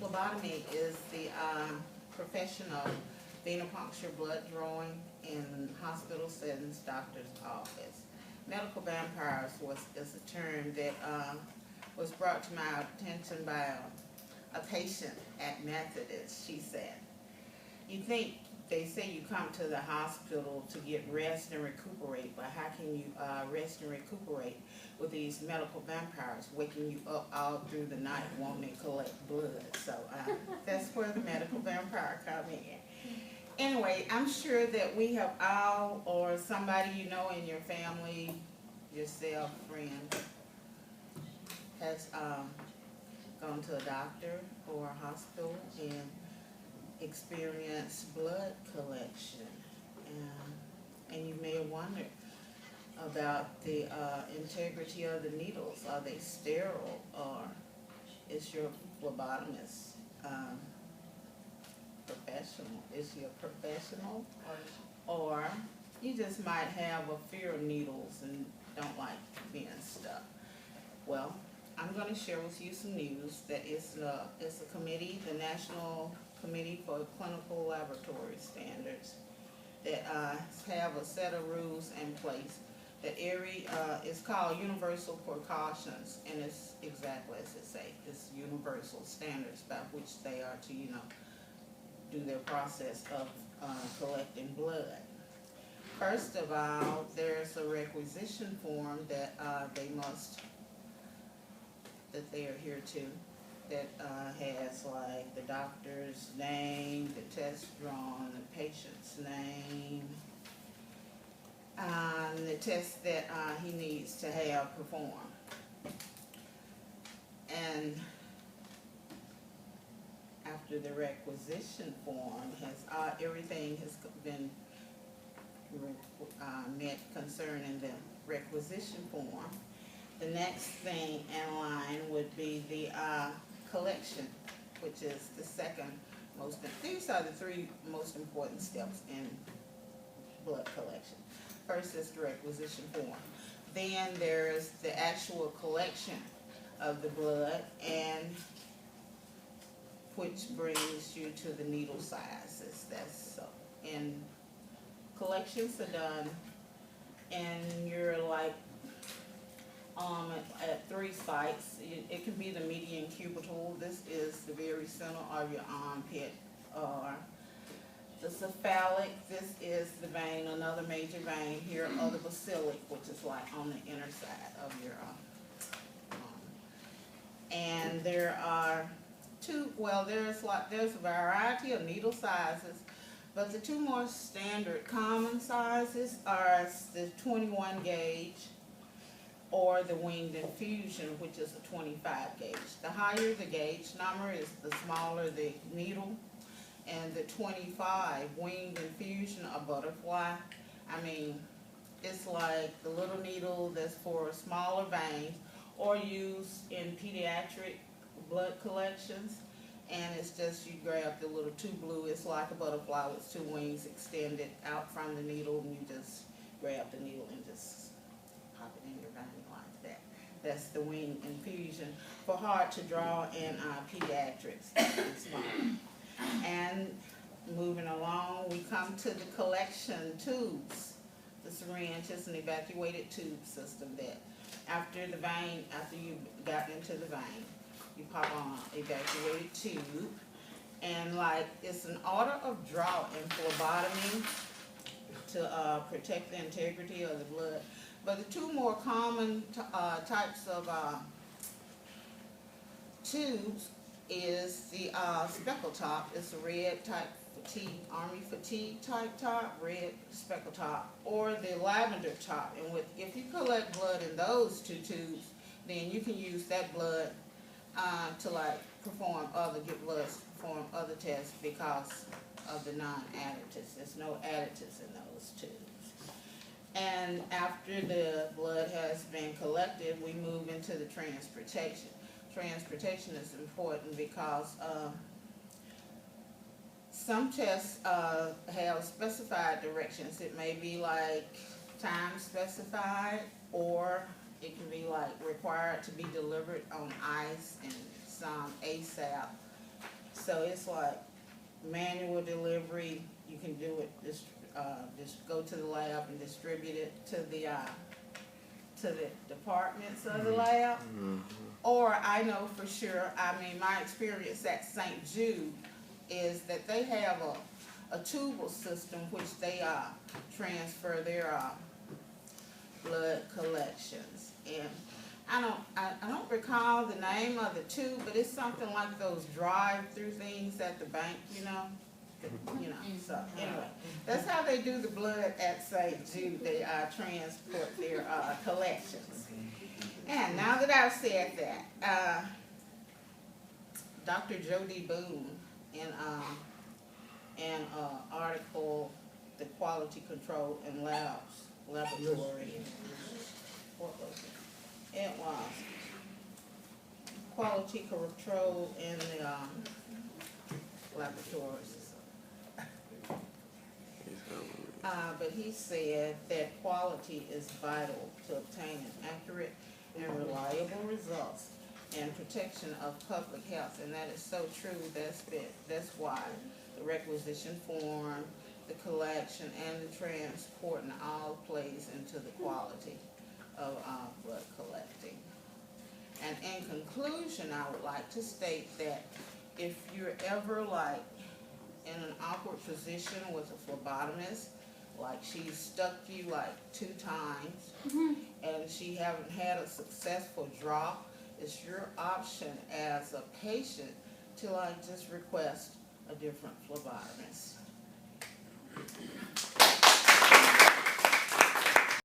Phlebotomy is the professional venipuncture blood drawing in hospital settings, doctor's office. Medical vampires is a term that was brought to my attention by a patient at Methodist. She said, you think they say you come to the hospital to get rest and recuperate, but how can you rest and recuperate with these medical vampires waking you up all through the night wanting to collect blood? So that's where the medical vampire come in. Anyway, I'm sure that we have all, or somebody you know in your family, yourself, friend, has gone to a doctor or a hospital and experienced blood collection. And you may have wondered about the integrity of the needles. Are they sterile, or is your phlebotomist professional? Is she a professional? Or you just might have a fear of needles and don't like being stuck. Well, I'm going to share with you some news that it's a committee, the National Committee for Clinical Laboratory Standards, that have a set of rules in place that it's called universal precautions, and it's exactly as it say. It's universal standards by which they are to, do their process of collecting blood. First of all, there's a requisition form that they adhere to, that has like the doctor's name, the test drawn, the patient's name, the test that he needs to have performed. And after the requisition form has, everything has been met concerning the requisition form, the next thing in line would be the collection, which is the second most. These are the three most important steps in blood collection. First is the requisition form. Then there's the actual collection of the blood, and which brings you to the needle sizes. That's so. And collections are done, and you're like at 3 sites. It can be the median cubital. This is the very center of your armpit, or the cephalic. This is the vein, another major vein here, or the basilic, which is like on the inner side of your arm. And there are there's a variety of needle sizes, but the two more standard common sizes are the 21 gauge or the winged infusion, which is a 25 gauge. The higher the gauge number is, the smaller the needle. And the 25 winged infusion, a butterfly, it's like the little needle that's for smaller veins, or used in pediatric blood collections. And it's just, you grab the little tube blue, it's like a butterfly with 2 wings extended out from the needle, and you just grab the needle and just pop it in your vein like that. That's the wing infusion, for hard to draw in pediatrics. It's fine. And moving along, we come to the collection tubes. The syringe is an evacuated tube system that after you got into the vein, you pop on evacuated tube, and like it's an order of draw in phlebotomy to protect the integrity of the blood. But the two more common types of tubes is the speckle top. It's a red type fatigue, army fatigue type top, red speckle top, or the lavender top. And if you collect blood in those two tubes, then you can use that blood to perform other tests because of the non-additives. There's no additives in those tubes. And after the blood has been collected, we move into the transportation. Transportation is important because some tests have specified directions. It may be like time specified, or it can be like required to be delivered on ice, and some ASAP. So it's like manual delivery. You can do it, just go to the lab and distribute it to the departments of the lab. Or I know for sure, I mean, my experience at St. Jude is that they have a tubal system which they transfer their blood collections. And I don't recall the name of the tube, but it's something like those drive-through things at the bank, you know. So anyway, that's how they do the blood at St. Jude. They transport their collections. And now that I've said that, Dr. Jody Boone in an article, "The Quality Control in Laboratory." What was it? It was quality control in the laboratories. But he said that quality is vital to obtaining accurate and reliable results and protection of public health, and that is so true. That's why the requisition form, the collection, and the transporting all plays into the quality of blood collecting. And in conclusion, I would like to state that if you're ever like in an awkward position with a phlebotomist, like she's stuck you like 2 times, and she haven't had a successful draw, it's your option as a patient to like just request a different phlebotomist.